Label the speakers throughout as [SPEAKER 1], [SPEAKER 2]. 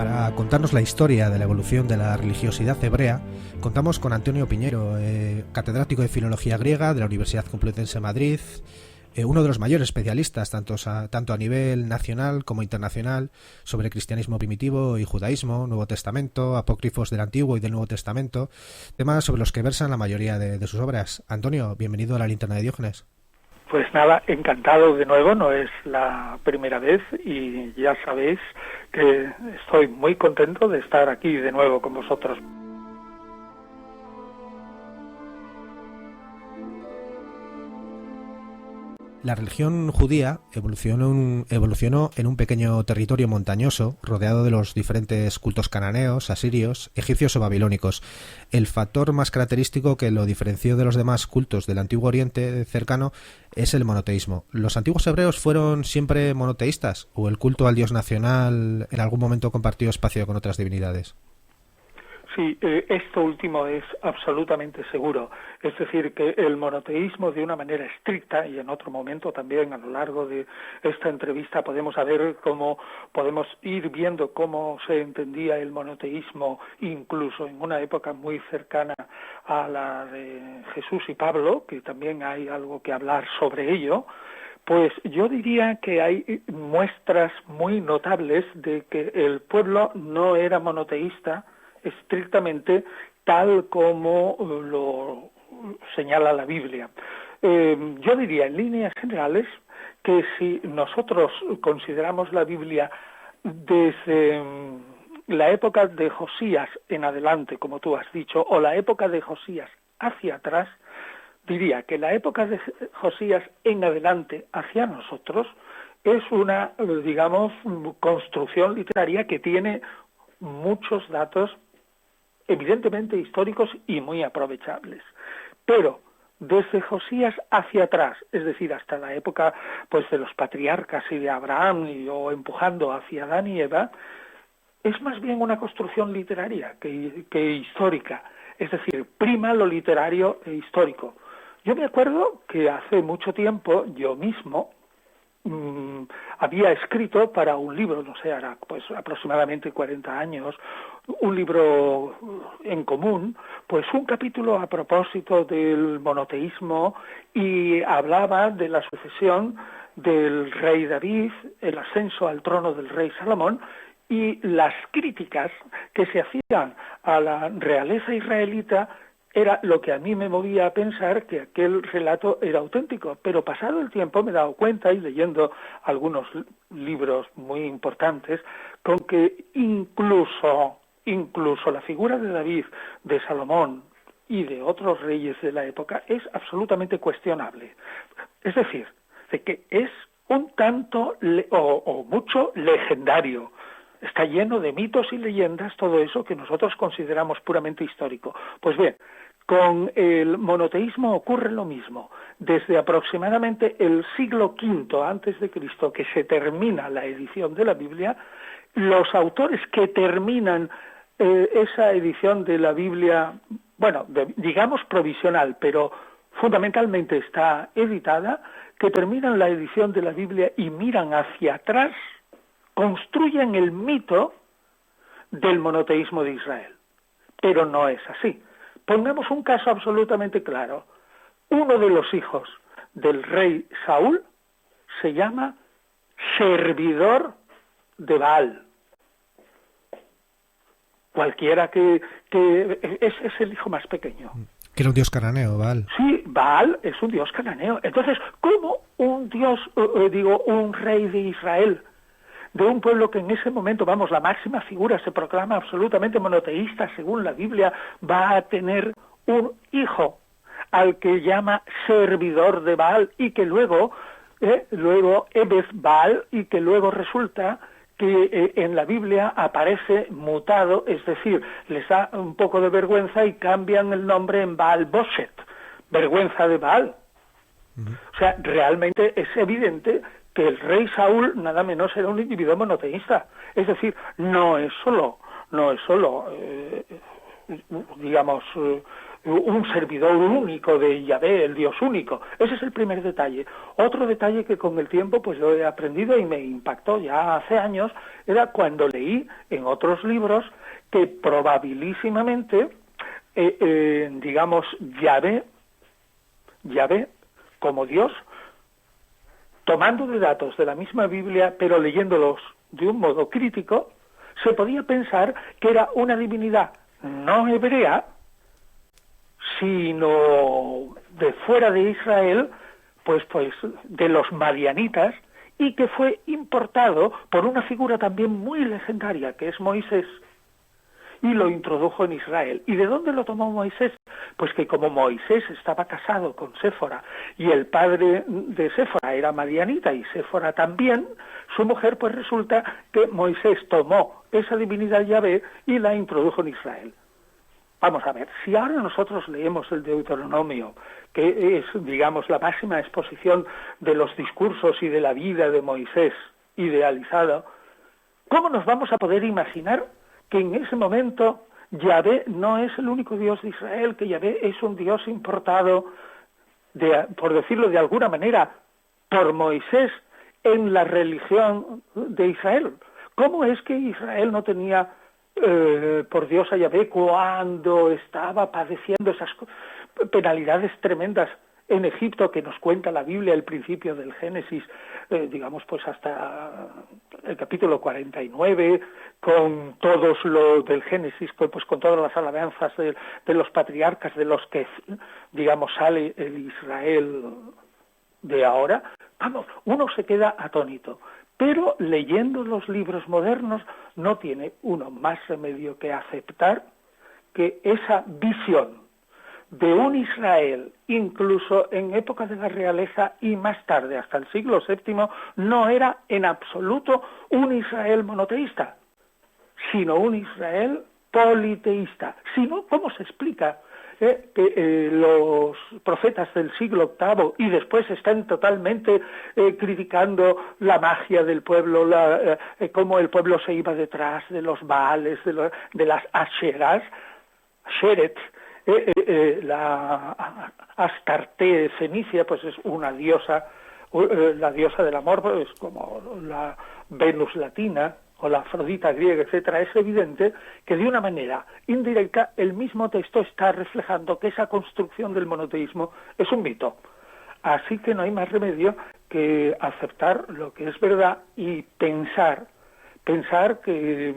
[SPEAKER 1] Para contarnos la historia de la evolución de la religiosidad hebrea, contamos con Antonio Piñero, catedrático de Filología Griega de la Universidad Complutense de Madrid, uno de los mayores especialistas, tanto a nivel nacional como internacional, sobre cristianismo primitivo y judaísmo, Nuevo Testamento, apócrifos del Antiguo y del Nuevo Testamento, temas sobre los que versan la mayoría de sus obras. Antonio, bienvenido a la Linterna de Diógenes.
[SPEAKER 2] Pues nada, encantado de nuevo, no es la primera vez y ya sabéis que estoy muy contento de estar aquí de nuevo con vosotros.
[SPEAKER 1] La religión judía evolucionó en un pequeño territorio montañoso rodeado de los diferentes cultos cananeos, asirios, egipcios o babilónicos. El factor más característico que lo diferenció de los demás cultos del Antiguo Oriente cercano es el monoteísmo. ¿Los antiguos hebreos fueron siempre monoteístas o el culto al dios nacional en algún momento compartió espacio con otras divinidades?
[SPEAKER 2] Sí, esto último es absolutamente seguro. Es decir, que el monoteísmo de una manera estricta, y en otro momento también a lo largo de esta entrevista podemos ir viendo cómo se entendía el monoteísmo incluso en una época muy cercana a la de Jesús y Pablo, que también hay algo que hablar sobre ello. Pues yo diría que hay muestras muy notables de que el pueblo no era monoteísta estrictamente tal como lo señala la Biblia. Yo diría en líneas generales que si nosotros consideramos la Biblia desde la época de Josías en adelante, como tú has dicho, o la época de Josías hacia atrás, diría que la época de Josías en adelante hacia nosotros es una, digamos, construcción literaria que tiene muchos datos evidentemente históricos y muy aprovechables. Pero desde Josías hacia atrás, es decir, hasta la época pues de los patriarcas y de Abraham o empujando hacia Adán y Eva, es más bien una construcción literaria que histórica. Es decir, prima lo literario e histórico. Yo me acuerdo que hace mucho tiempo yo mismo había escrito para un libro, no sé, era pues aproximadamente 40 años, un libro en común, pues un capítulo a propósito del monoteísmo y hablaba de la sucesión del rey David, el ascenso al trono del rey Salomón y las críticas que se hacían a la realeza israelita. Era lo que a mí me movía a pensar que aquel relato era auténtico, pero pasado el tiempo me he dado cuenta, y leyendo algunos libros muy importantes, con que incluso la figura de David, de Salomón y de otros reyes de la época es absolutamente cuestionable. Es decir, de que es un tanto o mucho legendario. Está lleno de mitos y leyendas, todo eso que nosotros consideramos puramente histórico. Pues bien, con el monoteísmo ocurre lo mismo. Desde aproximadamente el siglo V antes de Cristo, que se termina la edición de la Biblia, los autores que terminan esa edición de la Biblia, bueno, digamos provisional, pero fundamentalmente está editada, que terminan la edición de la Biblia y miran hacia atrás, construyen el mito del monoteísmo de Israel. Pero no es así. Pongamos un caso absolutamente claro. Uno de los hijos del rey Saúl se llama servidor de Baal. Cualquiera que es el hijo más pequeño.
[SPEAKER 1] Que era un dios cananeo, Baal.
[SPEAKER 2] Sí, Baal es un dios cananeo. Entonces, ¿cómo un rey de Israel, de un pueblo que en ese momento, la máxima figura, se proclama absolutamente monoteísta según la Biblia, va a tener un hijo al que llama servidor de Baal y que luego Ebed Baal, y que luego resulta que en la Biblia aparece mutado, es decir, les da un poco de vergüenza y cambian el nombre en Baal Boshet, vergüenza de Baal. O sea, realmente es evidente que el rey Saúl nada menos era un individuo monoteísta. Es decir, no es solo un servidor único de Yahvé, el Dios único. Ese es el primer detalle. Otro detalle que con el tiempo pues lo he aprendido y me impactó ya hace años, era cuando leí en otros libros que probabilísimamente, digamos, Yahvé como Dios, tomando de datos de la misma Biblia, pero leyéndolos de un modo crítico, se podía pensar que era una divinidad no hebrea, sino de fuera de Israel, pues de los madianitas, y que fue importado por una figura también muy legendaria, que es Moisés, y lo introdujo en Israel. ¿Y de dónde lo tomó Moisés? Pues que como Moisés estaba casado con Séfora, y el padre de Séfora era madianita, y Séfora también, su mujer, pues resulta que Moisés tomó esa divinidad Yahvé y la introdujo en Israel. Vamos a ver, si ahora nosotros leemos el Deuteronomio, que es, digamos, la máxima exposición de los discursos y de la vida de Moisés idealizado, ¿cómo nos vamos a poder imaginar que en ese momento Yahvé no es el único Dios de Israel, que Yahvé es un Dios importado, por decirlo de alguna manera, por Moisés en la religión de Israel? ¿Cómo es que Israel no tenía por Dios a Yahvé cuando estaba padeciendo esas penalidades tremendas en Egipto que nos cuenta la Biblia al principio del Génesis, digamos pues hasta el capítulo 49, con todos los del Génesis, con todas las alabanzas de los patriarcas de los que, digamos, sale el Israel de ahora? Vamos, uno se queda atónito. Pero leyendo los libros modernos no tiene uno más remedio que aceptar que esa visión de un Israel, incluso en época de la realeza y más tarde, hasta el siglo VII, no era en absoluto un Israel monoteísta, sino un Israel politeísta. Si no, ¿cómo se explica que los profetas del siglo VIII y después están totalmente criticando la magia del pueblo, cómo el pueblo se iba detrás de los Baales, de las Asheras, Asheret, la Astarte fenicia, pues es una diosa, la diosa del amor, pues como la Venus latina, o la Afrodita griega, etcétera? Es evidente que de una manera indirecta el mismo texto está reflejando que esa construcción del monoteísmo es un mito. Así que no hay más remedio que aceptar lo que es verdad y pensar que,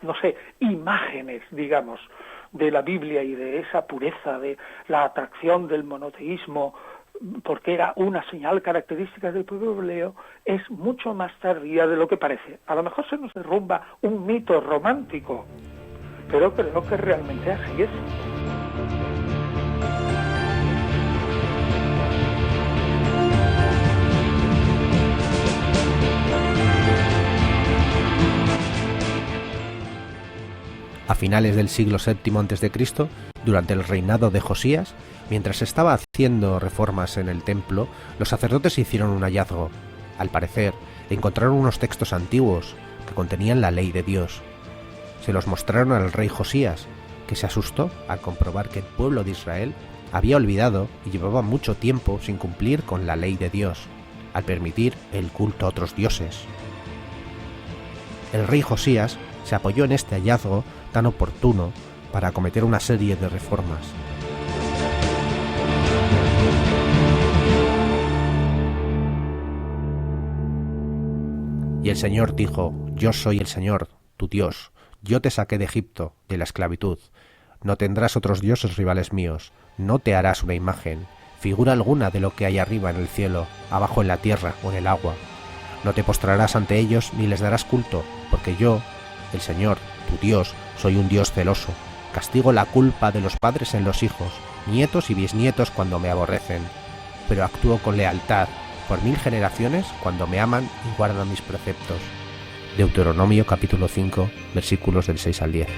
[SPEAKER 2] no sé, imágenes, digamos, de la Biblia y de esa pureza, de la atracción del monoteísmo, porque era una señal característica del pueblo hebreo, es mucho más tardía de lo que parece. A lo mejor se nos derrumba un mito romántico, pero creo que realmente así es.
[SPEAKER 1] A finales del siglo VII a.C., durante el reinado de Josías, mientras estaba haciendo reformas en el templo, los sacerdotes hicieron un hallazgo. Al parecer, encontraron unos textos antiguos que contenían la ley de Dios. Se los mostraron al rey Josías, que se asustó al comprobar que el pueblo de Israel había olvidado y llevaba mucho tiempo sin cumplir con la ley de Dios, al permitir el culto a otros dioses. El rey Josías se apoyó en este hallazgo tan oportuno para acometer una serie de reformas. Y el Señor dijo: Yo soy el Señor, tu Dios, yo te saqué de Egipto, de la esclavitud. No tendrás otros dioses rivales míos, no te harás una imagen, figura alguna de lo que hay arriba en el cielo, abajo en la tierra o en el agua. No te postrarás ante ellos ni les darás culto, porque yo, el Señor, tu Dios, soy un Dios celoso. Castigo la culpa de los padres en los hijos, nietos y bisnietos cuando me aborrecen, pero actúo con lealtad por 1000 generaciones cuando me aman y guardan mis preceptos. Deuteronomio capítulo 5, versículos del 6 al 10.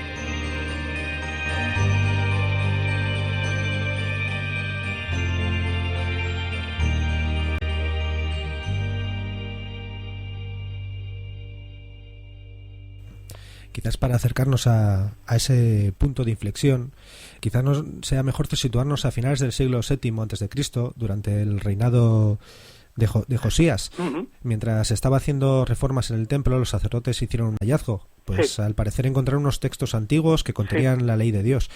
[SPEAKER 1] Quizás para acercarnos a ese punto de inflexión, quizás nos sea mejor situarnos a finales del siglo VII a.C., durante el reinado de Josías. Mientras estaba haciendo reformas en el templo, los sacerdotes hicieron un hallazgo. Pues al parecer encontraron unos textos antiguos que contenían la ley de Dios.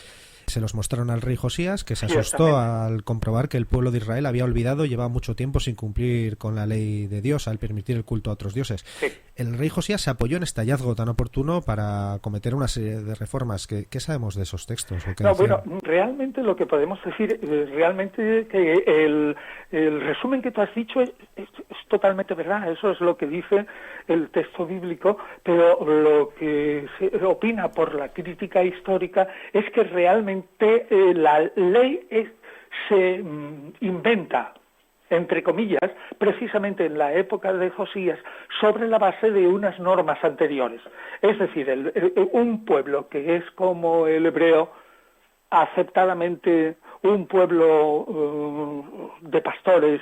[SPEAKER 1] Se los mostraron al rey Josías, que se asustó al comprobar que el pueblo de Israel había olvidado y llevaba mucho tiempo sin cumplir con la ley de Dios al permitir el culto a otros dioses. El rey Josías se apoyó en este hallazgo tan oportuno para cometer una serie de reformas. ¿Qué sabemos de esos textos?
[SPEAKER 2] Bueno, realmente lo que podemos decir, realmente que el resumen que tú has dicho es totalmente verdad. Eso es lo que dice el texto bíblico, pero lo que se opina por la crítica histórica es que realmente la ley se inventa, entre comillas, precisamente en la época de Josías, sobre la base de unas normas anteriores. Es decir, un pueblo que es como el hebreo, aceptadamente un pueblo de pastores,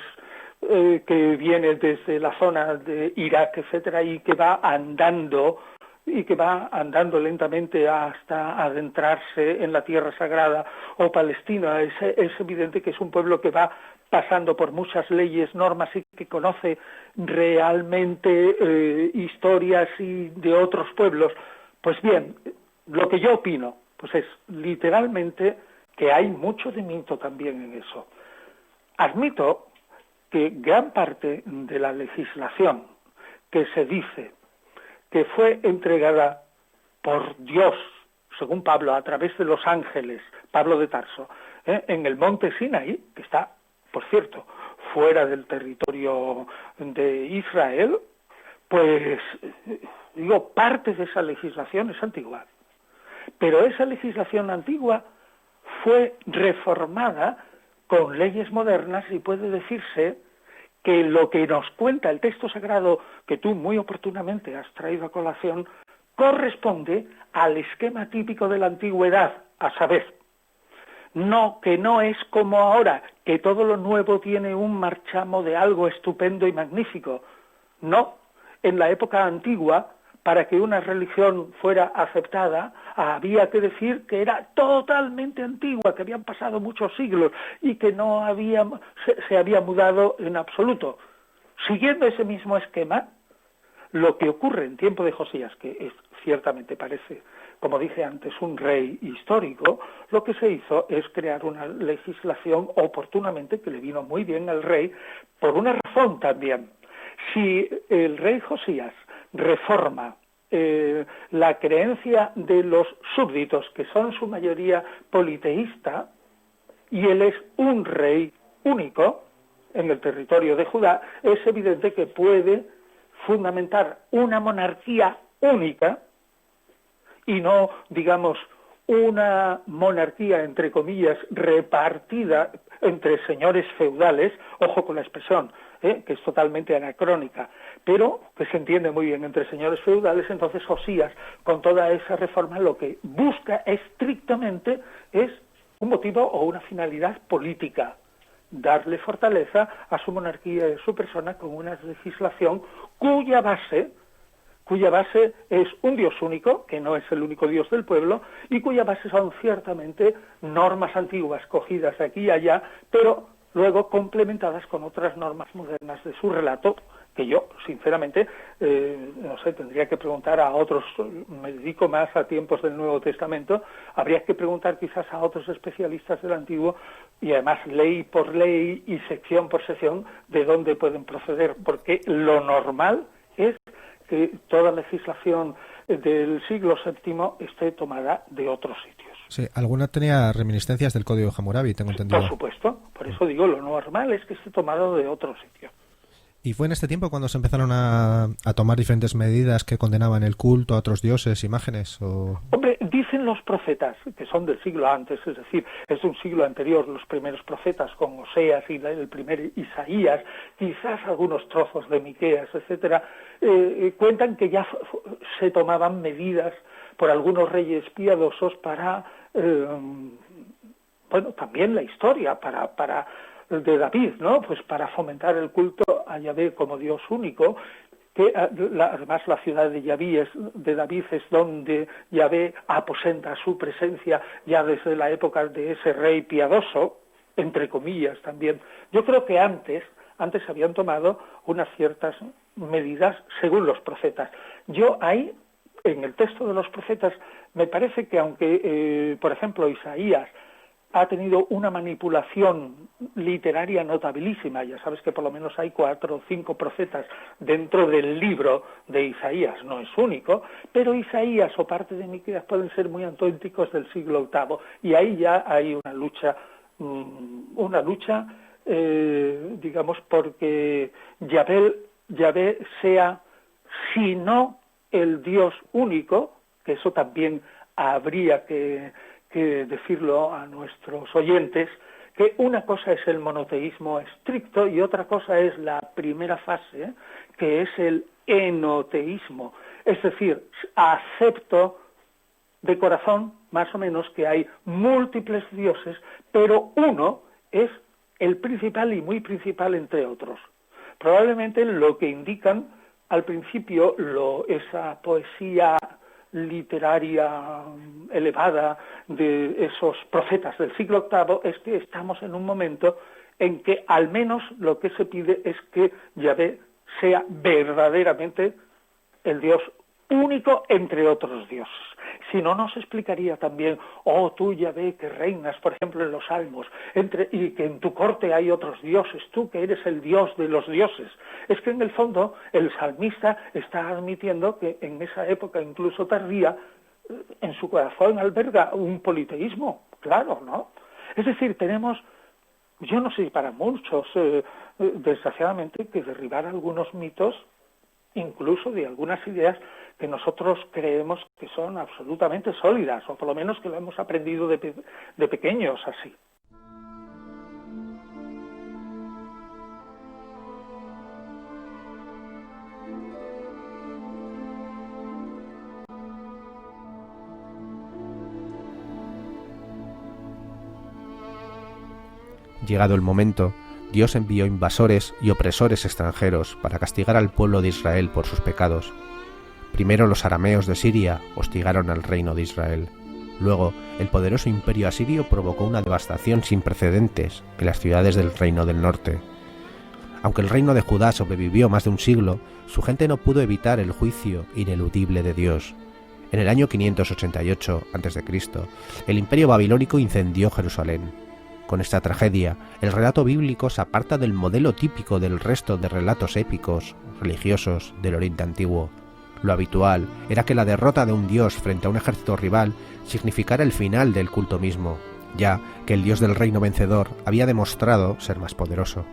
[SPEAKER 2] que viene desde la zona de Irak, etcétera, y que va andando lentamente hasta adentrarse en la tierra sagrada o Palestina. Es evidente que es un pueblo que va pasando por muchas leyes, normas, y que conoce realmente historias y de otros pueblos. Pues bien, lo que yo opino pues es literalmente que hay mucho de mito también en eso. Admito que gran parte de la legislación que se dice que fue entregada por Dios, según Pablo, a través de los ángeles, Pablo de Tarso, en el monte Sinaí, que está, por cierto, fuera del territorio de Israel, pues, parte de esa legislación es antigua. Pero esa legislación antigua fue reformada con leyes modernas y puede decirse que lo que nos cuenta el texto sagrado, que tú muy oportunamente has traído a colación, corresponde al esquema típico de la antigüedad, a saber, que no es como ahora, que todo lo nuevo tiene un marchamo de algo estupendo y magnífico. No, en la época antigua, para que una religión fuera aceptada, había que decir que era totalmente antigua, que habían pasado muchos siglos y que no se había mudado en absoluto. Siguiendo ese mismo esquema, lo que ocurre en tiempo de Josías, que ciertamente parece, como dije antes, un rey histórico, lo que se hizo es crear una legislación oportunamente que le vino muy bien al rey, por una razón también. Si el rey Josías reforma la creencia de los súbditos, que son su mayoría politeísta, y él es un rey único en el territorio de Judá, es evidente que puede fundamentar una monarquía única y no, digamos, una monarquía, entre comillas, repartida entre señores feudales, ojo con la expresión, que es totalmente anacrónica, pero que se entiende muy bien entre señores feudales. Entonces Josías, con toda esa reforma, lo que busca estrictamente es un motivo o una finalidad política, darle fortaleza a su monarquía y a su persona con una legislación cuya base es un Dios único, que no es el único Dios del pueblo, y cuya base son ciertamente normas antiguas cogidas de aquí y allá, pero luego complementadas con otras normas modernas de su relato, que yo, sinceramente, no sé, tendría que preguntar a otros, me dedico más a tiempos del Nuevo Testamento, habría que preguntar quizás a otros especialistas del Antiguo, y además ley por ley y sección por sección, de dónde pueden proceder, porque lo normal es que toda legislación del siglo VII esté tomada de otros sitios.
[SPEAKER 1] Sí, alguna tenía reminiscencias del Código de Hammurabi, tengo entendido.
[SPEAKER 2] Por supuesto, por eso digo, lo normal es que esté tomado de otro sitio.
[SPEAKER 1] ¿Y fue en este tiempo cuando se empezaron a tomar diferentes medidas que condenaban el culto a otros dioses, imágenes?
[SPEAKER 2] Hombre, dicen los profetas, que son del siglo antes, es decir, es de un siglo anterior, los primeros profetas con Oseas y el primer Isaías, quizás algunos trozos de Miqueas, etcétera, cuentan que ya se tomaban medidas por algunos reyes piadosos para, también la historia, de David, ¿no? Pues para fomentar el culto a Yahvé como Dios único, que además la ciudad de David es donde Yahvé aposenta su presencia ya desde la época de ese rey piadoso, entre comillas también. Yo creo que antes habían tomado unas ciertas medidas según los profetas. Yo ahí, en el texto de los profetas, me parece que aunque, por ejemplo, Isaías ha tenido una manipulación literaria notabilísima, ya sabes que por lo menos hay 4 o 5 profetas dentro del libro de Isaías, no es único, pero Isaías o parte de Miqueas pueden ser muy auténticos del siglo VIII, y ahí ya hay una lucha, digamos, porque Yahvé sea, si no el Dios único, que eso también habría que decirlo a nuestros oyentes, que una cosa es el monoteísmo estricto y otra cosa es la primera fase, que es el enoteísmo. Es decir, acepto de corazón, más o menos, que hay múltiples dioses, pero uno es el principal y muy principal entre otros. Probablemente lo que indican al principio esa poesía literaria elevada de esos profetas del siglo VIII es que estamos en un momento en que al menos lo que se pide es que Yahvé sea verdaderamente el Dios único entre otros dioses. Si no, nos explicaría también, tú Yahvé que reinas, por ejemplo, en los Salmos, y que en tu corte hay otros dioses, tú que eres el Dios de los dioses. Es que en el fondo el salmista está admitiendo que en esa época, incluso tardía, en su corazón alberga un politeísmo, claro, ¿no? Es decir, tenemos, yo no sé, para muchos, desgraciadamente, que derribar algunos mitos, incluso de algunas ideas que nosotros creemos que son absolutamente sólidas, o por lo menos que lo hemos aprendido de pequeños así.
[SPEAKER 1] Llegado el momento, Dios envió invasores y opresores extranjeros para castigar al pueblo de Israel por sus pecados. Primero los arameos de Siria hostigaron al reino de Israel. Luego, el poderoso imperio asirio provocó una devastación sin precedentes en las ciudades del reino del norte. Aunque el reino de Judá sobrevivió más de un siglo, su gente no pudo evitar el juicio ineludible de Dios. En el año 588 a.C., el imperio babilónico incendió Jerusalén. Con esta tragedia, el relato bíblico se aparta del modelo típico del resto de relatos épicos, religiosos del Oriente Antiguo. Lo habitual era que la derrota de un dios frente a un ejército rival significara el final del culto mismo, ya que el dios del reino vencedor había demostrado ser más poderoso.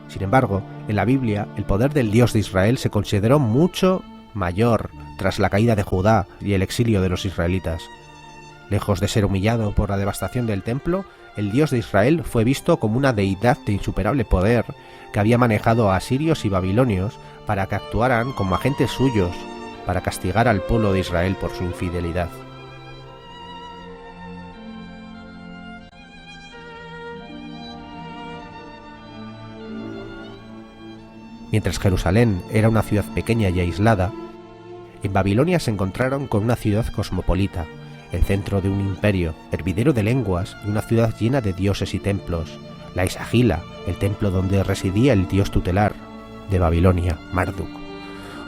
[SPEAKER 1] Sin embargo, en la Biblia, el poder del Dios de Israel se consideró mucho mayor tras la caída de Judá y el exilio de los israelitas. Lejos de ser humillado por la devastación del templo, el Dios de Israel fue visto como una deidad de insuperable poder que había manejado a asirios y babilonios para que actuaran como agentes suyos para castigar al pueblo de Israel por su infidelidad. Mientras Jerusalén era una ciudad pequeña y aislada, en Babilonia se encontraron con una ciudad cosmopolita, el centro de un imperio, hervidero de lenguas y una ciudad llena de dioses y templos, la Esagila, el templo donde residía el dios tutelar de Babilonia, Marduk,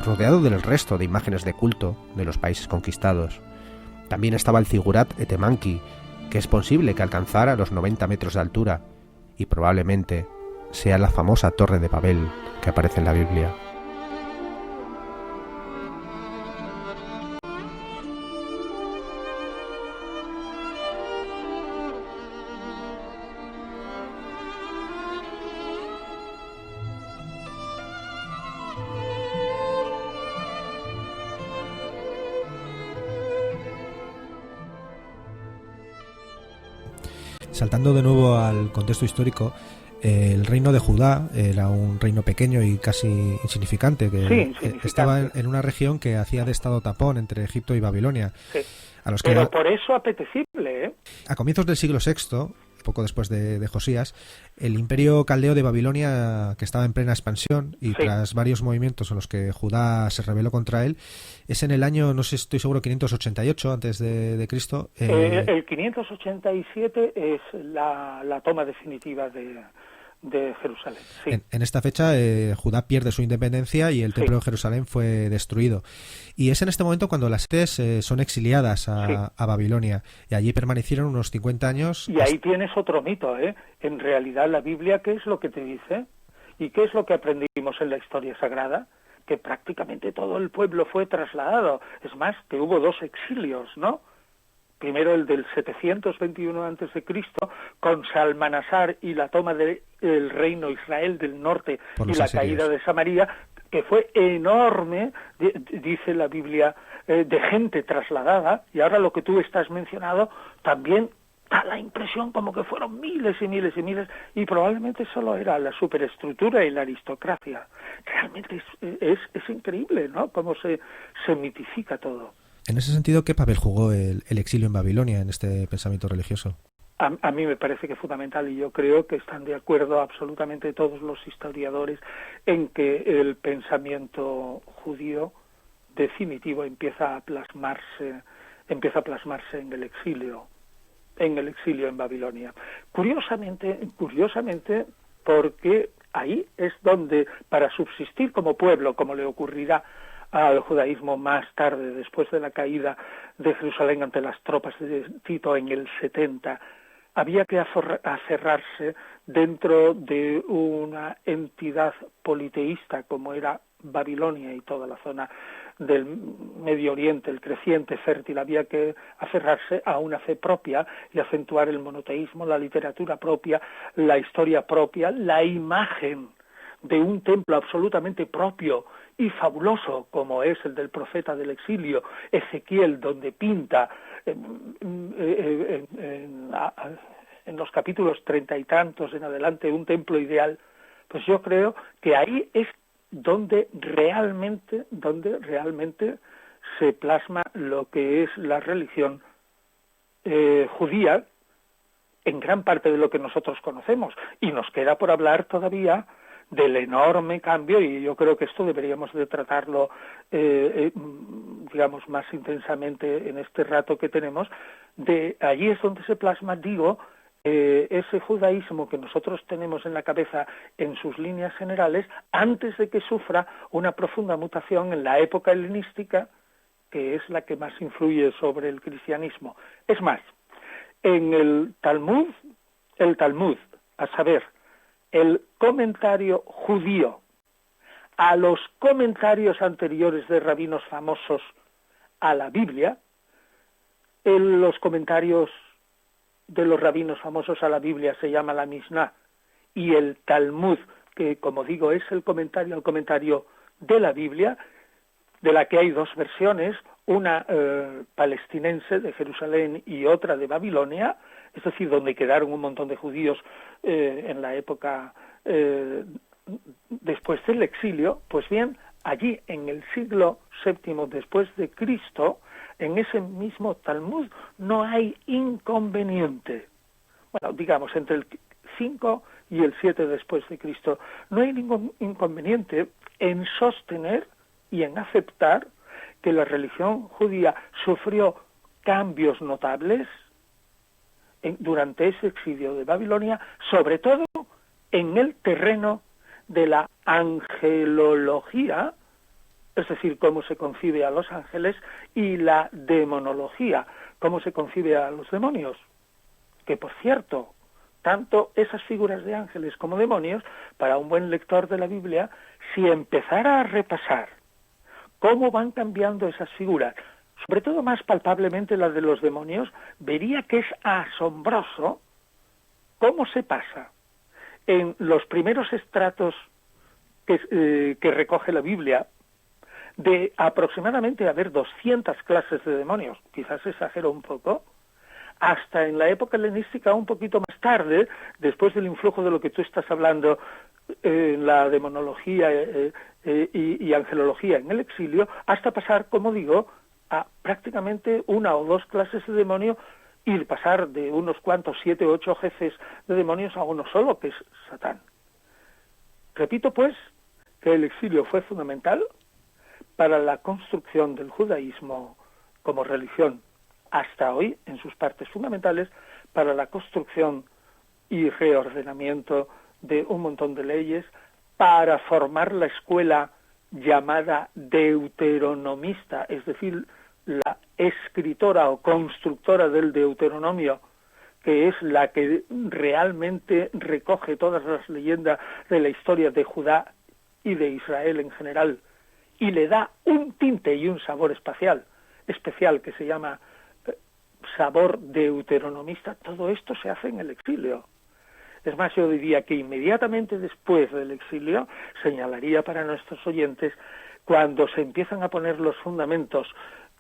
[SPEAKER 1] rodeado del resto de imágenes de culto de los países conquistados. También estaba el Zigurat Etemanki, que es posible que alcanzara los 90 metros de altura, y probablemente sea la famosa Torre de Babel que aparece en la Biblia. Saltando de nuevo al contexto histórico, el reino de Judá era un reino pequeño y casi insignificante, que estaba en una región que hacía de estado tapón entre Egipto y Babilonia.
[SPEAKER 2] Sí.
[SPEAKER 1] A los que
[SPEAKER 2] Pero por eso apetecible, ¿eh?
[SPEAKER 1] A comienzos del siglo VI, poco después de Josías, el imperio caldeo de Babilonia, que estaba en plena expansión y tras varios movimientos en los que Judá se rebeló contra él, es en el año, no sé, estoy seguro, 588 antes de Cristo.
[SPEAKER 2] El 587 es la toma definitiva de Jerusalén. Sí.
[SPEAKER 1] En esta fecha Judá pierde su independencia y el templo de Jerusalén fue destruido. Y es en este momento cuando las sedes son exiliadas a Babilonia, y allí permanecieron unos 50 años.
[SPEAKER 2] Y ahí tienes otro mito, ¿eh? En realidad la Biblia, ¿qué es lo que te dice? ¿Y qué es lo que aprendimos en la historia sagrada? Que prácticamente todo el pueblo fue trasladado. Es más, que hubo 2 exilios, ¿no? Primero el del 721 a.C., con Salmanasar y la toma del reino Israel del norte y la caída de Samaria, que fue enorme, dice la Biblia, de gente trasladada, y ahora lo que tú estás mencionando también da la impresión como que fueron miles y miles y miles, y probablemente solo era la superestructura y la aristocracia. Realmente es increíble, ¿no?, cómo se mitifica todo.
[SPEAKER 1] En ese sentido, ¿qué papel jugó el exilio en Babilonia en este pensamiento religioso?
[SPEAKER 2] A mí me parece que es fundamental, y yo creo que están de acuerdo absolutamente todos los historiadores en que el pensamiento judío definitivo empieza a plasmarse en el exilio en Babilonia. Curiosamente, porque ahí es donde, para subsistir como pueblo, como le ocurrirá al judaísmo más tarde, después de la caída de Jerusalén ante las tropas de Tito en el 70, había que aferrarse dentro de una entidad politeísta como era Babilonia y toda la zona del Medio Oriente, el creciente fértil. Había que aferrarse a una fe propia y acentuar el monoteísmo, la literatura propia, la historia propia, la imagen de un templo absolutamente propio y fabuloso como es el del profeta del exilio, Ezequiel, donde pinta en los capítulos 30 y tantos en adelante un templo ideal. Pues yo creo que ahí es donde realmente se plasma lo que es la religión judía en gran parte de lo que nosotros conocemos, y nos queda por hablar todavía del enorme cambio, y yo creo que esto deberíamos de tratarlo digamos más intensamente en este rato que tenemos. De allí es donde se plasma, digo, ese judaísmo que nosotros tenemos en la cabeza en sus líneas generales, antes de que sufra una profunda mutación en la época helenística, que es la que más influye sobre el cristianismo. Es más, en el Talmud, a saber, el comentario judío a los comentarios anteriores de rabinos famosos a la Biblia, los comentarios de los rabinos famosos a la Biblia se llama la Mishnah, y el Talmud, que como digo es el comentario de la Biblia, de la que hay 2 versiones, una palestinense de Jerusalén y otra de Babilonia, es decir, donde quedaron un montón de judíos en la época después del exilio. Pues bien, allí en el siglo VII después de Cristo, en ese mismo Talmud no hay inconveniente. Bueno, digamos, entre el 5 y el 7 después de Cristo, no hay ningún inconveniente en sostener y en aceptar que la religión judía sufrió cambios notables durante ese exilio de Babilonia, sobre todo en el terreno de la angelología, es decir, cómo se concibe a los ángeles, y la demonología, cómo se concibe a los demonios. Que, por cierto, tanto esas figuras de ángeles como demonios, para un buen lector de la Biblia, si empezara a repasar cómo van cambiando esas figuras, sobre todo más palpablemente la de los demonios, vería que es asombroso cómo se pasa en los primeros estratos que recoge la Biblia, de aproximadamente haber 200 clases de demonios, quizás exagero un poco, hasta en la época helenística un poquito más tarde, después del influjo de lo que tú estás hablando, la demonología y angelología en el exilio, hasta pasar, como digo, a prácticamente 1 o 2 clases de demonio, y pasar de unos cuantos 7 o 8 jefes de demonios a uno solo, que es Satán. Repito, pues, que el exilio fue fundamental para la construcción del judaísmo como religión hasta hoy, en sus partes fundamentales, para la construcción y reordenamiento de un montón de leyes, para formar la escuela llamada deuteronomista, es decir, la escritora o constructora del Deuteronomio, que es la que realmente recoge todas las leyendas de la historia de Judá y de Israel en general, y le da un tinte y un sabor especial que se llama sabor deuteronomista. Todo esto se hace en el exilio. Es más, yo diría que inmediatamente después del exilio, señalaría para nuestros oyentes, cuando se empiezan a poner los fundamentos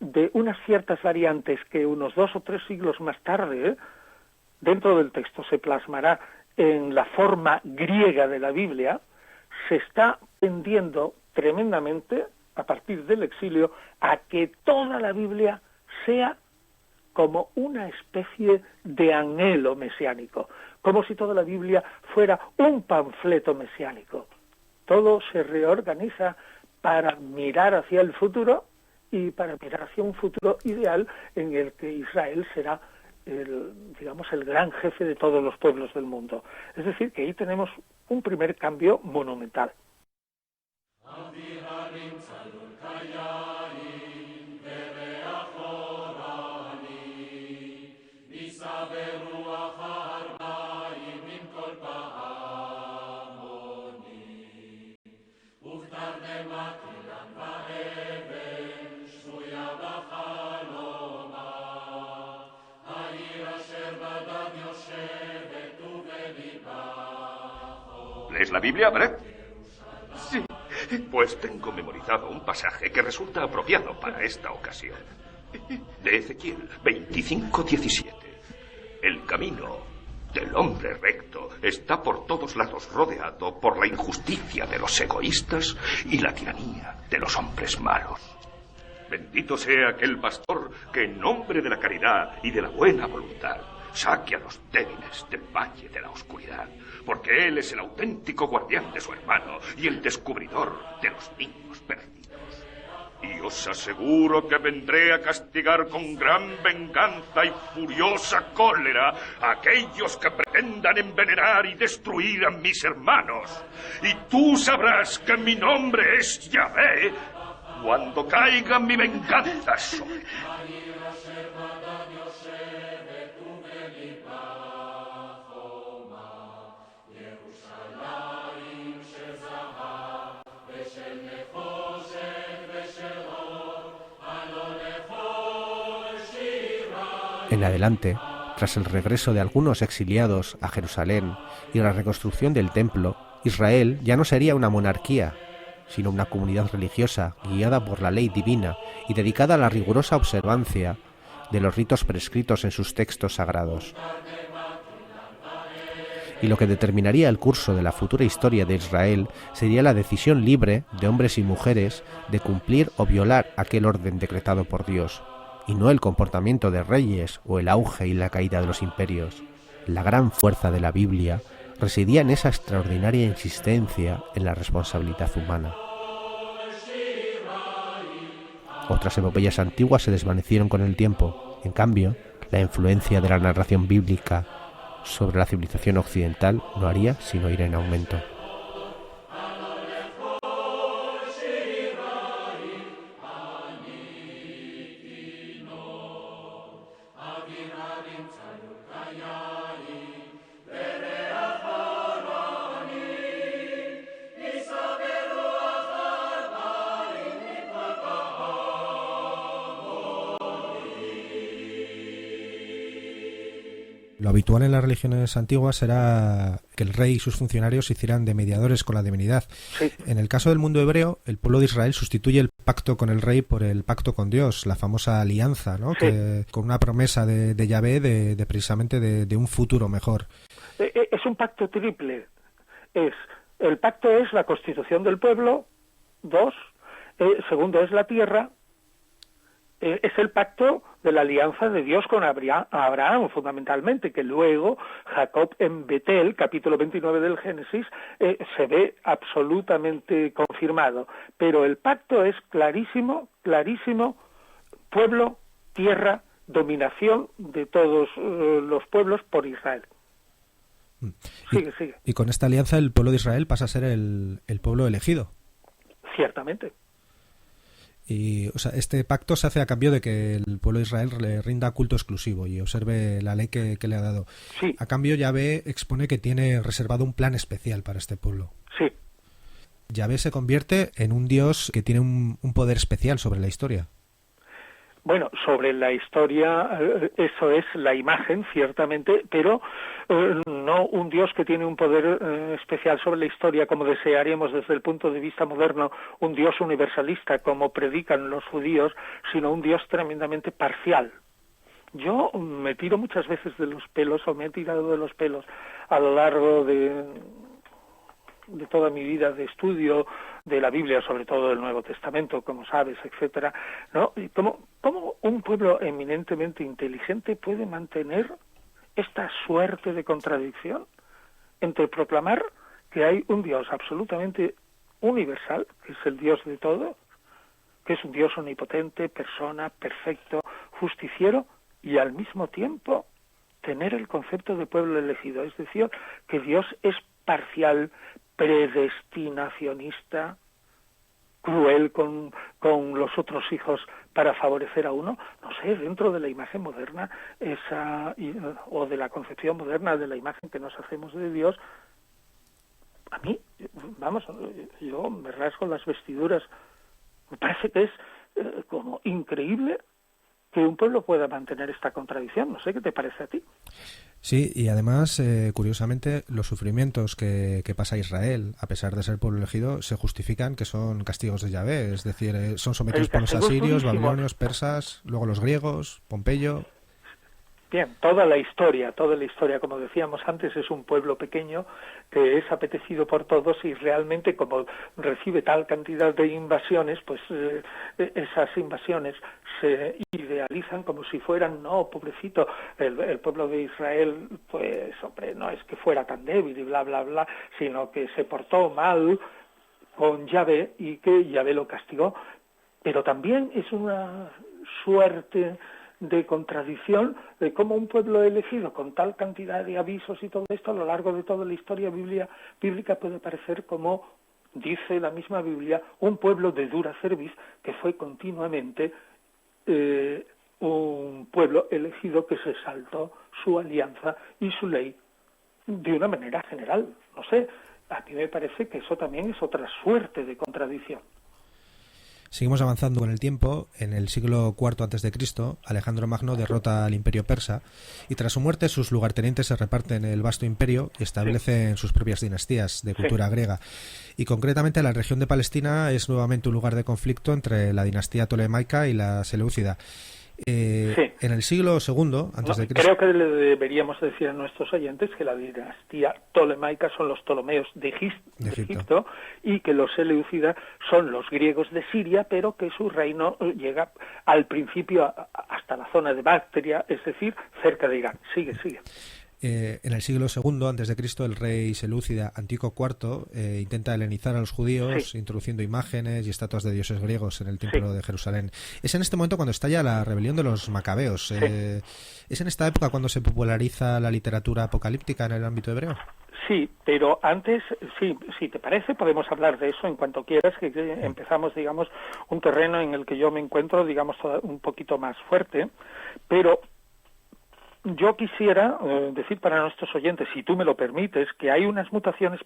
[SPEAKER 2] de unas ciertas variantes que unos 2 o 3 siglos más tarde, dentro del texto se plasmará en la forma griega de la Biblia, se está tendiendo tremendamente, a partir del exilio, a que toda la Biblia sea como una especie de anhelo mesiánico, como si toda la Biblia fuera un panfleto mesiánico. Todo se reorganiza para mirar hacia el futuro y para mirar hacia un futuro ideal en el que Israel será el gran jefe de todos los pueblos del mundo. Es decir, que ahí tenemos un primer cambio monumental.
[SPEAKER 3] ¿Lees la Biblia, Brett? Sí, pues tengo memorizado un pasaje que resulta apropiado para esta ocasión. De Ezequiel 25:17. El camino del hombre recto está por todos lados rodeado por la injusticia de los egoístas y la tiranía de los hombres malos. Bendito sea aquel pastor que en nombre de la caridad y de la buena voluntad saque a los débiles del valle de la oscuridad, porque él es el auténtico guardián de su hermano y el descubridor de los niños perdidos. Y os aseguro que vendré a castigar con gran venganza y furiosa cólera a aquellos que pretendan envenenar y destruir a mis hermanos. Y tú sabrás que mi nombre es Yahvé cuando caiga mi venganza sobre ti.
[SPEAKER 1] En adelante, tras el regreso de algunos exiliados a Jerusalén y la reconstrucción del templo, Israel ya no sería una monarquía, sino una comunidad religiosa guiada por la ley divina y dedicada a la rigurosa observancia de los ritos prescritos en sus textos sagrados. Y lo que determinaría el curso de la futura historia de Israel sería la decisión libre de hombres y mujeres de cumplir o violar aquel orden decretado por Dios, y no el comportamiento de reyes o el auge y la caída de los imperios. La gran fuerza de la Biblia residía en esa extraordinaria insistencia en la responsabilidad humana. Otras epopeyas antiguas se desvanecieron con el tiempo. En cambio, la influencia de la narración bíblica sobre la civilización occidental no haría sino ir en aumento. Lo habitual en las religiones antiguas era que el rey y sus funcionarios hicieran de mediadores con la divinidad.
[SPEAKER 2] Sí.
[SPEAKER 1] En el caso del mundo hebreo, el pueblo de Israel sustituye el pacto con el rey por el pacto con Dios, la famosa alianza, ¿no?
[SPEAKER 2] Sí.
[SPEAKER 1] Que, con una promesa de Yahvé de precisamente de un futuro mejor.
[SPEAKER 2] Es un pacto triple. El pacto es la constitución del pueblo, 2, segundo es la tierra, es el pacto de la alianza de Dios con Abraham, fundamentalmente, que luego Jacob en Betel, capítulo 29 del Génesis, se ve absolutamente confirmado. Pero el pacto es clarísimo, clarísimo: pueblo, tierra, dominación de todos los pueblos por Israel. Sigue.
[SPEAKER 1] Y con esta alianza el pueblo de Israel pasa a ser el pueblo elegido.
[SPEAKER 2] Ciertamente.
[SPEAKER 1] Y, o sea, este pacto se hace a cambio de que el pueblo de Israel le rinda culto exclusivo y observe la ley que le ha dado.
[SPEAKER 2] Sí.
[SPEAKER 1] A cambio, Yahvé expone que tiene reservado un plan especial para este pueblo.
[SPEAKER 2] Sí.
[SPEAKER 1] Yahvé se convierte en un Dios que tiene un poder especial sobre la historia.
[SPEAKER 2] Bueno, sobre la historia, eso es la imagen, ciertamente, pero no un Dios que tiene un poder especial sobre la historia, como desearíamos desde el punto de vista moderno, un Dios universalista, como predican los judíos, sino un Dios tremendamente parcial. Yo me tiro muchas veces de los pelos, o me he tirado de los pelos a lo largo de toda mi vida de estudio de la Biblia, sobre todo del Nuevo Testamento, como sabes, etcétera, ¿no? Y ¿Cómo un pueblo eminentemente inteligente puede mantener esta suerte de contradicción entre proclamar que hay un Dios absolutamente universal, que es el Dios de todo, que es un Dios omnipotente, persona, perfecto, justiciero, y al mismo tiempo tener el concepto de pueblo elegido? Es decir, que Dios es parcial, predestinacionista, cruel con los otros hijos para favorecer a uno. No sé, dentro de la imagen moderna o de la concepción moderna de la imagen que nos hacemos de Dios, a mí, vamos, yo me rasgo las vestiduras. Me parece que es como increíble que un pueblo pueda mantener esta contradicción. No sé qué te parece a ti.
[SPEAKER 1] Sí, y además, curiosamente, los sufrimientos que pasa Israel, a pesar de ser pueblo elegido, se justifican que son castigos de Yahvé, es decir, son sometidos por los asirios, babilonios, persas, luego los griegos, Pompeyo.
[SPEAKER 2] Bien, toda la historia, como decíamos antes, es un pueblo pequeño que es apetecido por todos, y realmente, como recibe tal cantidad de invasiones, pues esas invasiones se idealizan como si fueran, no, pobrecito, el pueblo de Israel, pues hombre, no es que fuera tan débil y bla, bla, bla, sino que se portó mal con Yahvé y que Yahvé lo castigó. Pero también es una suerte de contradicción de cómo un pueblo elegido con tal cantidad de avisos y todo esto a lo largo de toda la historia bíblica puede parecer, como dice la misma Biblia, un pueblo de dura cerviz, que fue continuamente un pueblo elegido que se saltó su alianza y su ley de una manera general. No sé, a mí me parece que eso también es otra suerte de contradicción.
[SPEAKER 1] Seguimos avanzando con el tiempo. En el siglo IV a.C., Alejandro Magno derrota al imperio persa y tras su muerte sus lugartenientes se reparten el vasto imperio y establecen sus propias dinastías de cultura griega. Y concretamente la región de Palestina es nuevamente un lugar de conflicto entre la dinastía tolemaica y la seleucida. En el siglo II a.C.
[SPEAKER 2] Creo que le deberíamos decir a nuestros oyentes que la dinastía tolemaica son los Ptolomeos de Egipto y que los seleucidas son los griegos de Siria, pero que su reino llega al principio hasta la zona de Bactria, es decir, cerca de Irán. Sigue.
[SPEAKER 1] En el siglo II a.C., el rey seleucida Antíoco IV intenta helenizar a los judíos, introduciendo imágenes y estatuas de dioses griegos en el templo de Jerusalén. Es en este momento cuando estalla la rebelión de los macabeos. ¿Es en esta época cuando se populariza la literatura apocalíptica en el ámbito hebreo?
[SPEAKER 2] Sí, pero antes, si te parece, podemos hablar de eso en cuanto quieras, que empezamos, digamos, un terreno en el que yo me encuentro, digamos, un poquito más fuerte, pero yo quisiera decir para nuestros oyentes, si tú me lo permites, que hay unas mutaciones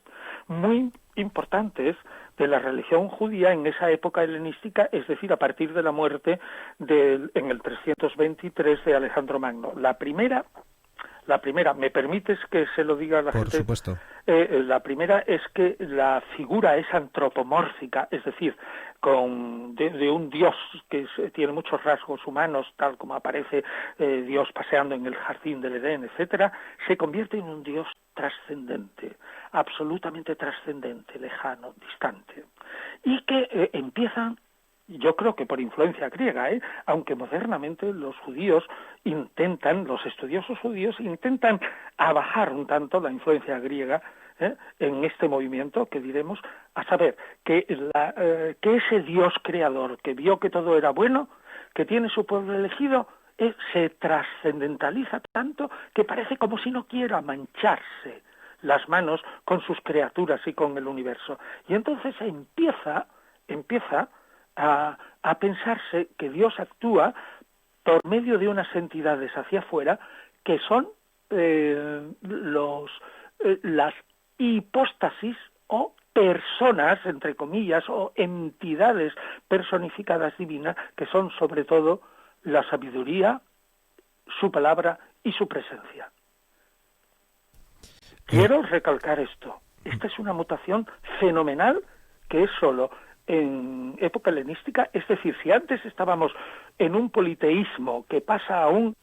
[SPEAKER 2] muy importantes de la religión judía en esa época helenística, es decir, a partir de la muerte en el 323 de Alejandro Magno. La primera, ¿me permites que se lo diga a la gente?
[SPEAKER 1] Por supuesto.
[SPEAKER 2] La primera es que la figura es antropomórfica, es decir, de un Dios que tiene muchos rasgos humanos, tal como aparece Dios paseando en el jardín del Edén, etcétera, se convierte en un Dios trascendente, absolutamente trascendente, lejano, distante, y que empiezan yo creo que por influencia griega, aunque modernamente los estudiosos judíos intentan abajar un tanto la influencia griega en este movimiento que diremos, a saber, que ese Dios creador que vio que todo era bueno, que tiene su pueblo elegido, se trascendentaliza tanto que parece como si no quiera mancharse las manos con sus criaturas y con el universo. Y entonces empieza a pensarse que Dios actúa por medio de unas entidades hacia afuera que son las hipóstasis o personas, entre comillas, o entidades personificadas divinas, que son sobre todo la sabiduría, su palabra y su presencia. Quiero recalcar esto. Esta es una mutación fenomenal que es solo en época helenística, es decir, si antes estábamos en un politeísmo que pasa a un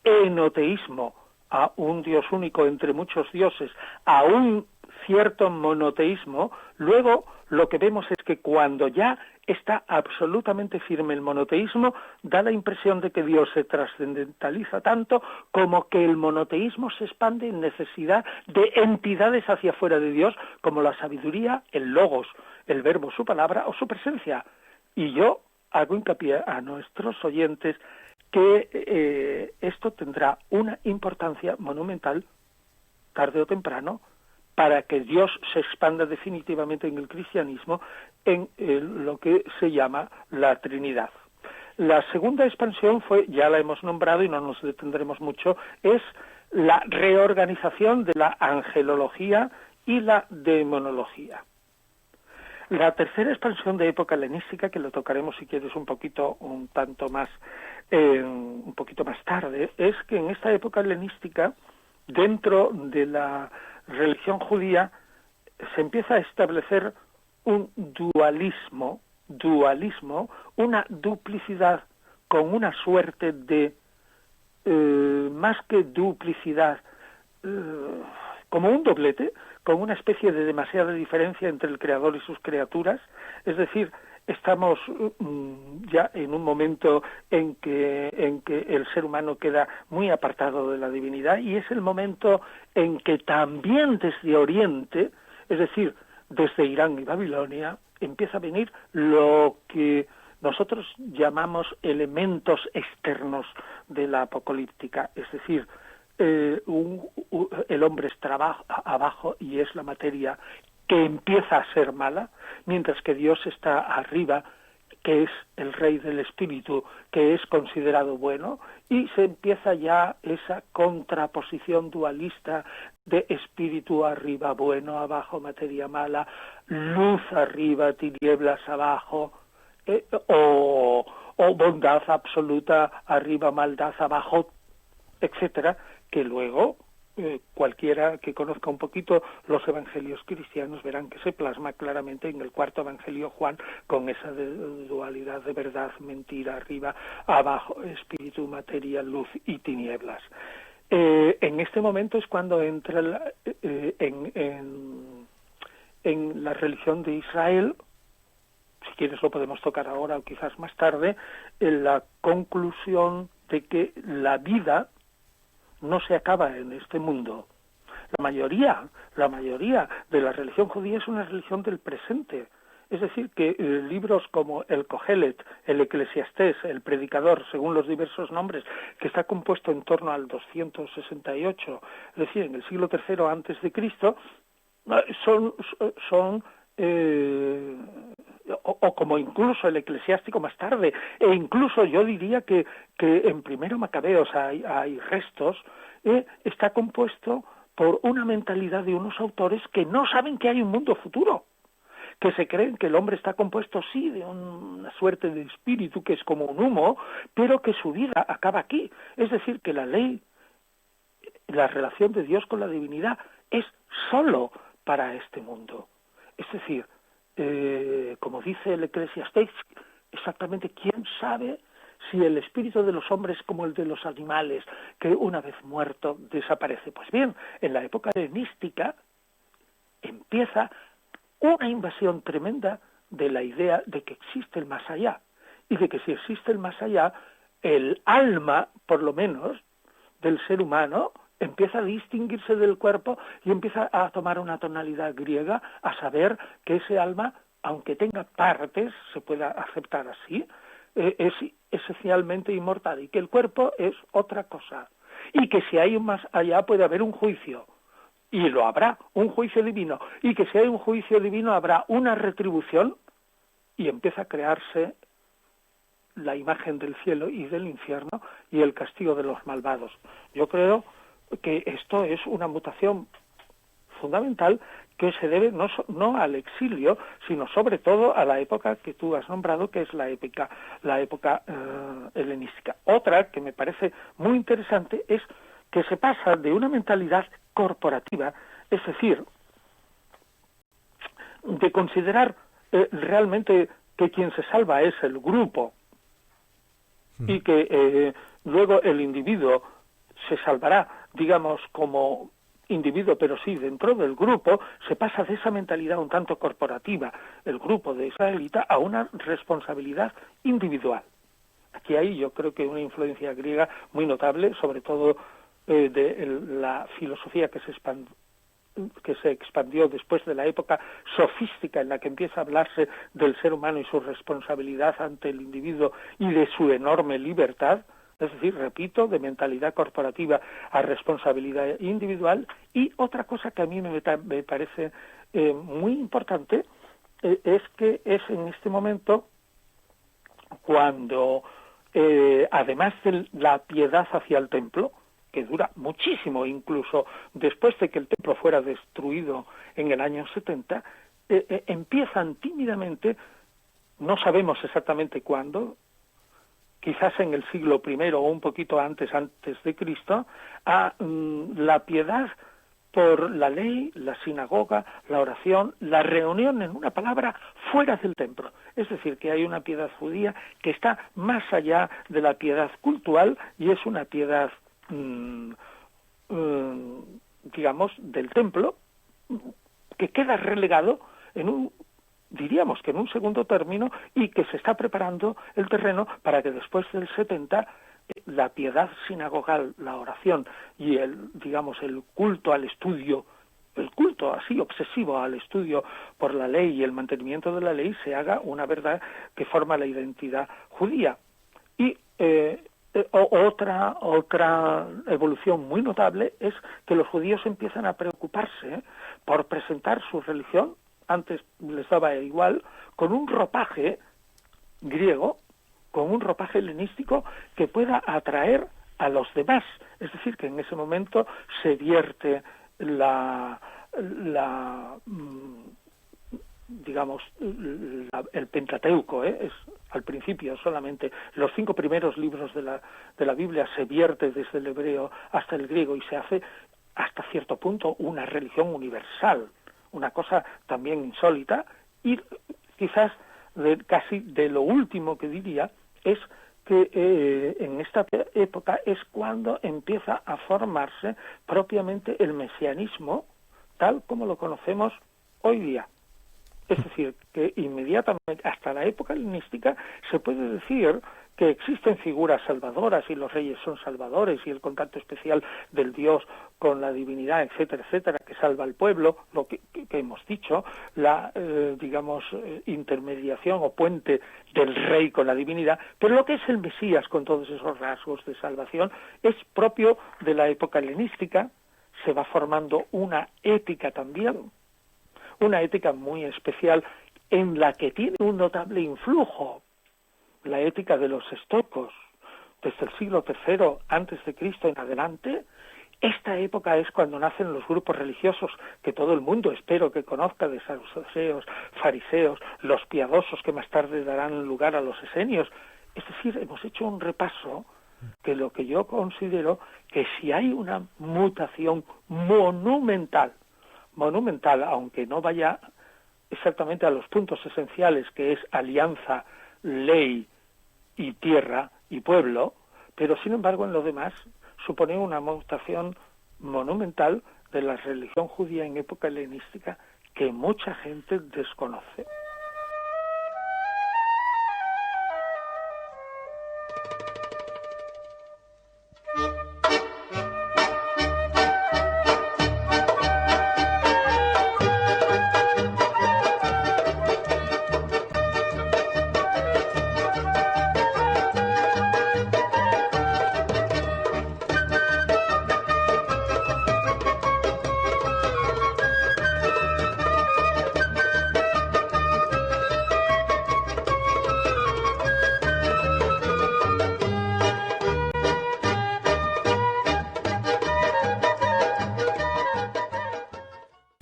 [SPEAKER 2] enoteísmo, a un Dios único entre muchos dioses, a un cierto monoteísmo, luego lo que vemos es que cuando ya está absolutamente firme el monoteísmo, da la impresión de que Dios se trascendentaliza tanto como que el monoteísmo se expande en necesidad de entidades hacia fuera de Dios, como la sabiduría, el logos, el verbo, su palabra o su presencia. Y yo hago hincapié a nuestros oyentes que esto tendrá una importancia monumental, tarde o temprano, para que Dios se expanda definitivamente en el cristianismo en lo que se llama la Trinidad. La segunda expansión fue, ya la hemos nombrado y no nos detendremos mucho, es la reorganización de la angelología y la demonología. La tercera expansión de época helenística, que lo tocaremos si quieres un poquito más tarde, es que en esta época helenística, dentro de la religión judía, se empieza a establecer un dualismo, una duplicidad con una suerte de, más que duplicidad, como un doblete, con una especie de demasiada diferencia entre el creador y sus criaturas, es decir, estamos ya en un momento en que el ser humano queda muy apartado de la divinidad, y es el momento en que también desde Oriente, es decir, desde Irán y Babilonia, empieza a venir lo que nosotros llamamos elementos externos de la apocalíptica, es decir, el hombre está abajo y es la materia que empieza a ser mala, mientras que Dios está arriba, que es el rey del espíritu, que es considerado bueno, y se empieza ya esa contraposición dualista de espíritu arriba, bueno, abajo, materia mala, luz arriba, tinieblas abajo, o bondad absoluta arriba, maldad abajo, etcétera, que luego cualquiera que conozca un poquito los evangelios cristianos verán que se plasma claramente en el cuarto evangelio Juan, con esa dualidad de verdad, mentira, arriba, abajo, espíritu, materia, luz y tinieblas. En este momento es cuando entra en la religión de Israel, si quieres lo podemos tocar ahora o quizás más tarde, en la conclusión de que la vida no se acaba en este mundo. La mayoría de la religión judía es una religión del presente. Es decir, que libros como el Cogelet, el Eclesiastés, el Predicador, según los diversos nombres, que está compuesto en torno al 268, es decir, en el siglo III antes de Cristo, son o como incluso el Eclesiástico más tarde, e incluso yo diría que en Primero Macabeos hay restos, está compuesto por una mentalidad de unos autores que no saben que hay un mundo futuro, que se creen que el hombre está compuesto, sí, de una suerte de espíritu que es como un humo, pero que su vida acaba aquí. Es decir, que la ley, la relación de Dios con la divinidad es solo para este mundo. Es decir, como dice el Eclesiastés, exactamente quién sabe si el espíritu de los hombres es como el de los animales, que una vez muerto desaparece. Pues bien, en la época helenística empieza una invasión tremenda de la idea de que existe el más allá, y de que si existe el más allá, el alma, por lo menos, del ser humano empieza a distinguirse del cuerpo y empieza a tomar una tonalidad griega, a saber que ese alma, aunque tenga partes, se pueda aceptar así, es esencialmente inmortal, y que el cuerpo es otra cosa, y que si hay un más allá puede haber un juicio, y lo habrá, un juicio divino, y que si hay un juicio divino habrá una retribución, y empieza a crearse la imagen del cielo y del infierno y el castigo de los malvados. Yo creo que esto es una mutación fundamental que se debe no al exilio, sino sobre todo a la época que tú has nombrado, que es la época helenística. Otra que me parece muy interesante es que se pasa de una mentalidad corporativa, es decir, de considerar realmente que quien se salva es el grupo, y que luego el individuo se salvará, digamos, como individuo, pero sí dentro del grupo, se pasa de esa mentalidad un tanto corporativa, el grupo de esa élite, a una responsabilidad individual. Aquí hay, yo creo que una influencia griega muy notable, sobre todo de la filosofía que se expandió después de la época sofística en la que empieza a hablarse del ser humano y su responsabilidad ante el individuo y de su enorme libertad, es decir, repito, de mentalidad corporativa a responsabilidad individual. Y otra cosa que a mí me parece muy importante es que es en este momento cuando, además de la piedad hacia el templo, que dura muchísimo, incluso después de que el templo fuera destruido en el año 70, empiezan tímidamente, no sabemos exactamente cuándo, quizás en el siglo I o un poquito antes de Cristo, a la piedad por la ley, la sinagoga, la oración, la reunión, en una palabra, fuera del templo. Es decir, que hay una piedad judía que está más allá de la piedad cultural y es una piedad digamos, del templo, que queda relegado diríamos que en un segundo término, y que se está preparando el terreno para que después del 70 la piedad sinagogal, la oración y el culto al estudio, el culto así obsesivo al estudio por la ley y el mantenimiento de la ley, se haga una verdad que forma la identidad judía. Y otra evolución muy notable es que los judíos empiezan a preocuparse por presentar su religión, antes les daba igual, con un ropaje griego, con un ropaje helenístico que pueda atraer a los demás. Es decir, que en ese momento se vierte el Pentateuco, es al principio solamente los 5 primeros libros de la Biblia se vierte desde el hebreo hasta el griego y se hace hasta cierto punto una religión universal, una cosa también insólita. Y quizás casi de lo último que diría es que en esta época es cuando empieza a formarse propiamente el mesianismo tal como lo conocemos hoy día. Es decir, que inmediatamente, hasta la época helenística, se puede decir que existen figuras salvadoras y los reyes son salvadores y el contacto especial del Dios con la divinidad, etcétera, etcétera, que salva al pueblo, lo que hemos dicho, la, intermediación o puente del rey con la divinidad, pero lo que es el Mesías con todos esos rasgos de salvación es propio de la época helenística. Se va formando una ética también, una ética muy especial en la que tiene un notable influjo la ética de los estoicos desde el siglo III antes de Cristo en adelante. Esta época es cuando nacen los grupos religiosos que todo el mundo espero que conozca, de saduceos, fariseos, los piadosos que más tarde darán lugar a los esenios. Es decir, hemos hecho un repaso que lo que yo considero que si hay una mutación monumental, aunque no vaya exactamente a los puntos esenciales, que es alianza, ley y tierra y pueblo, pero sin embargo en lo demás supone una mutación monumental de la religión judía en época helenística que mucha gente desconoce.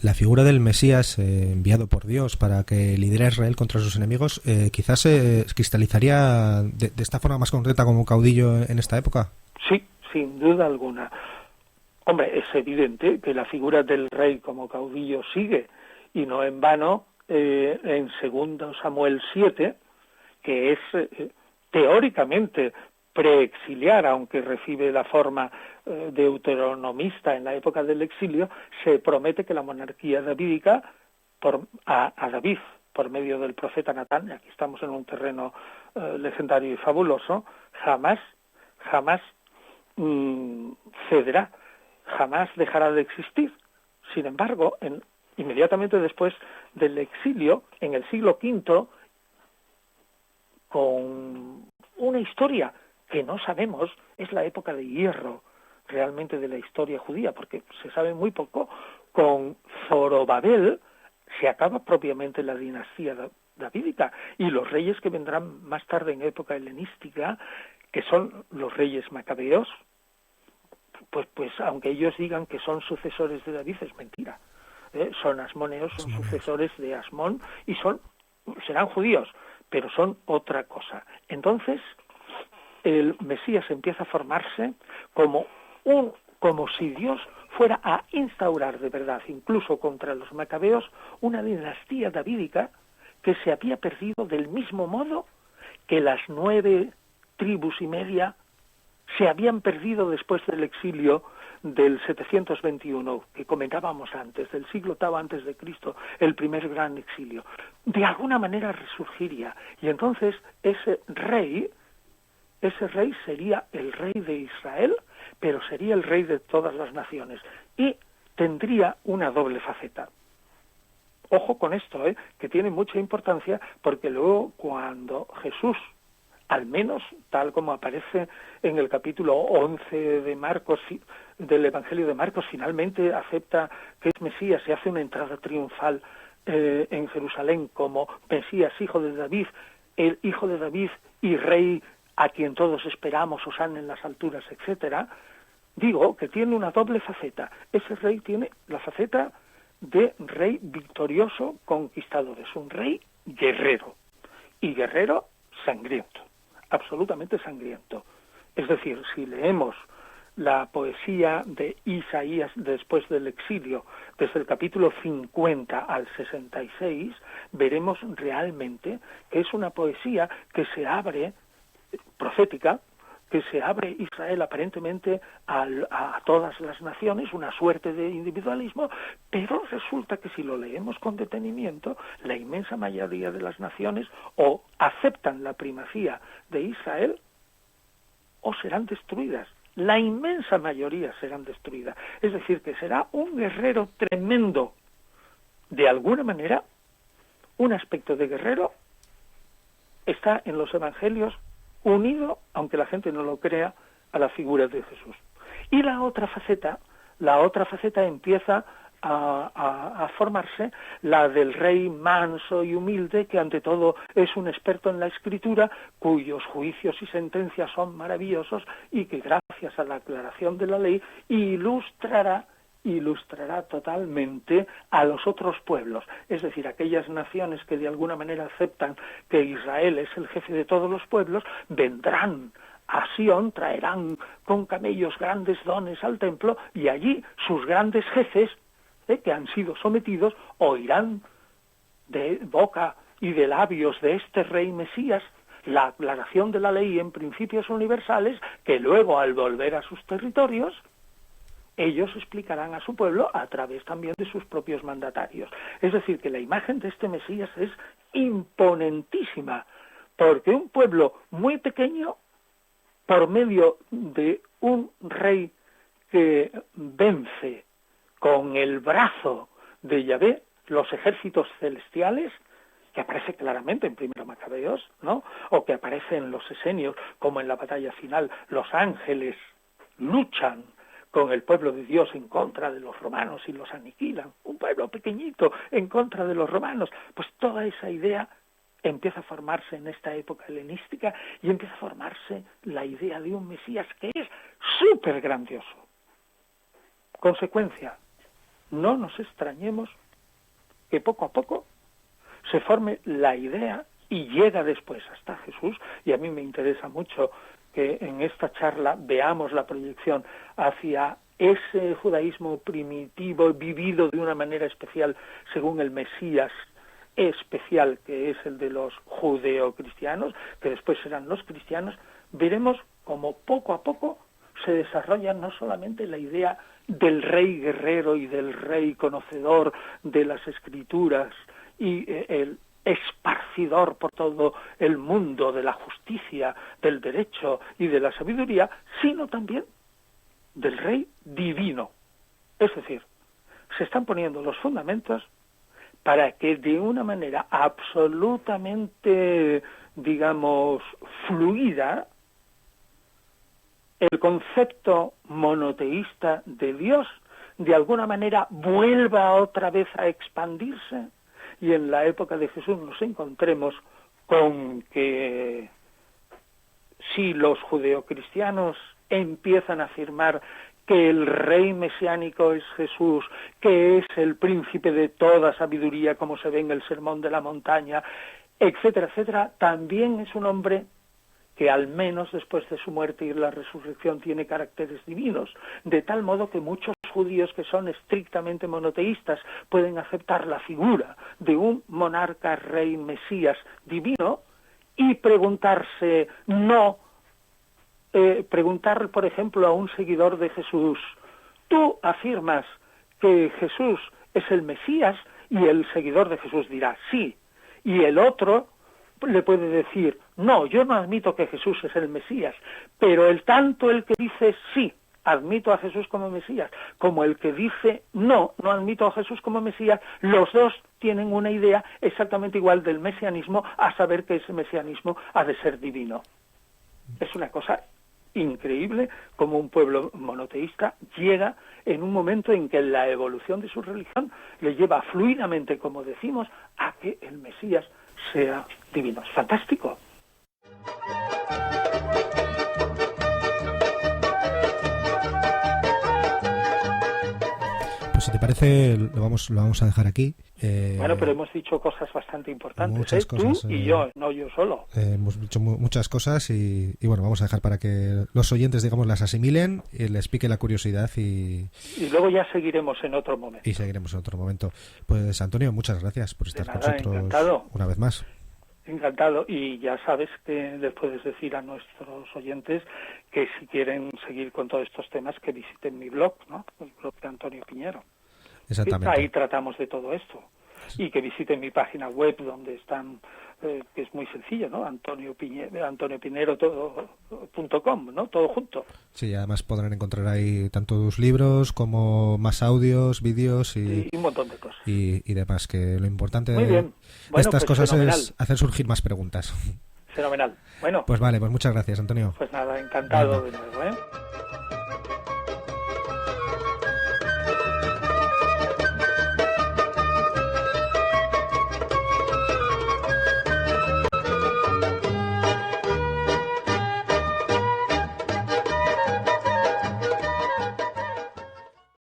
[SPEAKER 1] la figura del Mesías enviado por Dios para que lidere a Israel contra sus enemigos quizás se cristalizaría de esta forma más concreta como caudillo en esta época.
[SPEAKER 2] Sí, sin duda alguna. Hombre, es evidente que la figura del rey como caudillo sigue, y no en vano en 2 Samuel 7, que es teóricamente preexiliar, aunque recibe la forma deuteronomista en la época del exilio, se promete que la monarquía davídica a David, por medio del profeta Natán, y aquí estamos en un terreno legendario y fabuloso, jamás cederá, jamás dejará de existir. Sin embargo, inmediatamente después del exilio, en el siglo V, con una historia que no sabemos, es la época de hierro realmente de la historia judía, porque se sabe muy poco. Con Zorobabel se acaba propiamente la dinastía davídica, y los reyes que vendrán más tarde en época helenística, que son los reyes macabeos, pues aunque ellos digan que son sucesores de David, es mentira. Son asmoneos, son sucesores de Asmón, y serán judíos, pero son otra cosa. Entonces, el Mesías empieza a formarse como si Dios fuera a instaurar de verdad, incluso contra los macabeos, una dinastía davídica que se había perdido del mismo modo que las 9 tribus y media se habían perdido después del exilio del 721, que comentábamos antes, del siglo VIII antes de Cristo, el primer gran exilio. De alguna manera resurgiría, y entonces ese rey sería el rey de Israel, pero sería el rey de todas las naciones, y tendría una doble faceta. Ojo con esto, que tiene mucha importancia, porque luego cuando Jesús, al menos tal como aparece en el capítulo 11 de Marcos, del Evangelio de Marcos, finalmente acepta que es Mesías y hace una entrada triunfal en Jerusalén como Mesías, hijo de David, el hijo de David y rey a quien todos esperamos, hosana en las alturas, etcétera. Digo que tiene una doble faceta. Ese rey tiene la faceta de rey victorioso, conquistador. Es un rey guerrero, y guerrero sangriento, absolutamente sangriento. Es decir, si leemos la poesía de Isaías después del exilio, desde el capítulo 50 al 66, veremos realmente que es una poesía que se abre, profética, que se abre Israel aparentemente a todas las naciones, una suerte de individualismo, pero resulta que si lo leemos con detenimiento, la inmensa mayoría de las naciones o aceptan la primacía de Israel o serán destruidas. La inmensa mayoría serán destruidas. Es decir, que será un guerrero tremendo. De alguna manera, un aspecto de guerrero está en los evangelios unido, aunque la gente no lo crea, a la figura de Jesús. Y la otra faceta empieza a formarse, la del rey manso y humilde, que ante todo es un experto en la escritura, cuyos juicios y sentencias son maravillosos, y que gracias a la aclaración de la ley ilustrará totalmente a los otros pueblos, es decir, aquellas naciones que de alguna manera aceptan que Israel es el jefe de todos los pueblos, vendrán a Sión, traerán con camellos grandes dones al templo, y allí sus grandes jefes, que han sido sometidos, oirán de boca y de labios de este rey Mesías la aclaración de la ley en principios universales, que luego, al volver a sus territorios, ellos explicarán a su pueblo a través también de sus propios mandatarios. Es decir, que la imagen de este Mesías es imponentísima, porque un pueblo muy pequeño, por medio de un rey que vence con el brazo de Yahvé los ejércitos celestiales, que aparece claramente en Primero Macabeos, ¿no? O que aparece en los esenios, como en la batalla final, los ángeles luchan con el pueblo de Dios en contra de los romanos y los aniquilan. Un pueblo pequeñito en contra de los romanos. Pues toda esa idea empieza a formarse en esta época helenística, y empieza a formarse la idea de un Mesías que es súper grandioso. Consecuencia, no nos extrañemos que poco a poco se forme la idea y llega después hasta Jesús, y a mí me interesa mucho que en esta charla veamos la proyección hacia ese judaísmo primitivo vivido de una manera especial según el Mesías especial, que es el de los judeocristianos, que después serán los cristianos. Veremos cómo poco a poco se desarrolla no solamente la idea del rey guerrero y del rey conocedor de las escrituras y el esparcidor por todo el mundo de la justicia, del derecho y de la sabiduría, sino también del rey divino. Es decir, se están poniendo los fundamentos para que de una manera absolutamente, digamos, fluida, el concepto monoteísta de Dios de alguna manera vuelva otra vez a expandirse, y en la época de Jesús nos encontremos con que si los judeocristianos empiezan a afirmar que el rey mesiánico es Jesús, que es el príncipe de toda sabiduría, como se ve en el Sermón de la Montaña, etcétera, etcétera, también es un hombre que al menos después de su muerte y la resurrección tiene caracteres divinos, de tal modo que muchos judíos que son estrictamente monoteístas pueden aceptar la figura de un monarca, rey, Mesías divino y preguntarse, preguntar, por ejemplo, a un seguidor de Jesús, tú afirmas que Jesús es el Mesías, y el seguidor de Jesús dirá sí, y el otro le puede decir, no, yo no admito que Jesús es el Mesías, pero el que dice sí, admito a Jesús como Mesías, como el que dice no admito a Jesús como Mesías, los dos tienen una idea exactamente igual del mesianismo, a saber que ese mesianismo ha de ser divino. Es una cosa increíble como un pueblo monoteísta llega en un momento en que la evolución de su religión le lleva fluidamente, como decimos, a que el Mesías sea divino. Es fantástico.
[SPEAKER 1] Pues si te parece, lo vamos a dejar aquí.
[SPEAKER 2] Bueno, pero hemos dicho cosas bastante importantes,
[SPEAKER 1] muchas cosas,
[SPEAKER 2] tú y yo, no yo solo.
[SPEAKER 1] Hemos dicho muchas cosas y bueno, vamos a dejar para que los oyentes, digamos, las asimilen y les pique la curiosidad y
[SPEAKER 2] luego ya seguiremos en otro momento.
[SPEAKER 1] Y seguiremos en otro momento. Pues Antonio, muchas gracias por estar con nosotros
[SPEAKER 2] encantado.
[SPEAKER 1] Una vez más.
[SPEAKER 2] Encantado, y ya sabes que les puedes decir a nuestros oyentes que si quieren seguir con todos estos temas que visiten mi blog, ¿no? El blog de Antonio Piñero.
[SPEAKER 1] Exactamente.
[SPEAKER 2] Ahí tratamos de todo esto. Y que visiten mi página web donde están, que es muy sencillo, ¿no? AntonioPinero.com, ¿no? Todo junto.
[SPEAKER 1] Sí, además podrán encontrar ahí tanto tus libros como más audios, vídeos y
[SPEAKER 2] un montón de cosas.
[SPEAKER 1] Y demás, que lo importante
[SPEAKER 2] muy bien.
[SPEAKER 1] De estas
[SPEAKER 2] pues
[SPEAKER 1] cosas
[SPEAKER 2] fenomenal.
[SPEAKER 1] Es hacer surgir más preguntas.
[SPEAKER 2] Fenomenal. Bueno.
[SPEAKER 1] Pues vale, pues muchas gracias, Antonio.
[SPEAKER 2] Pues nada, encantado de nuevo, ¿eh?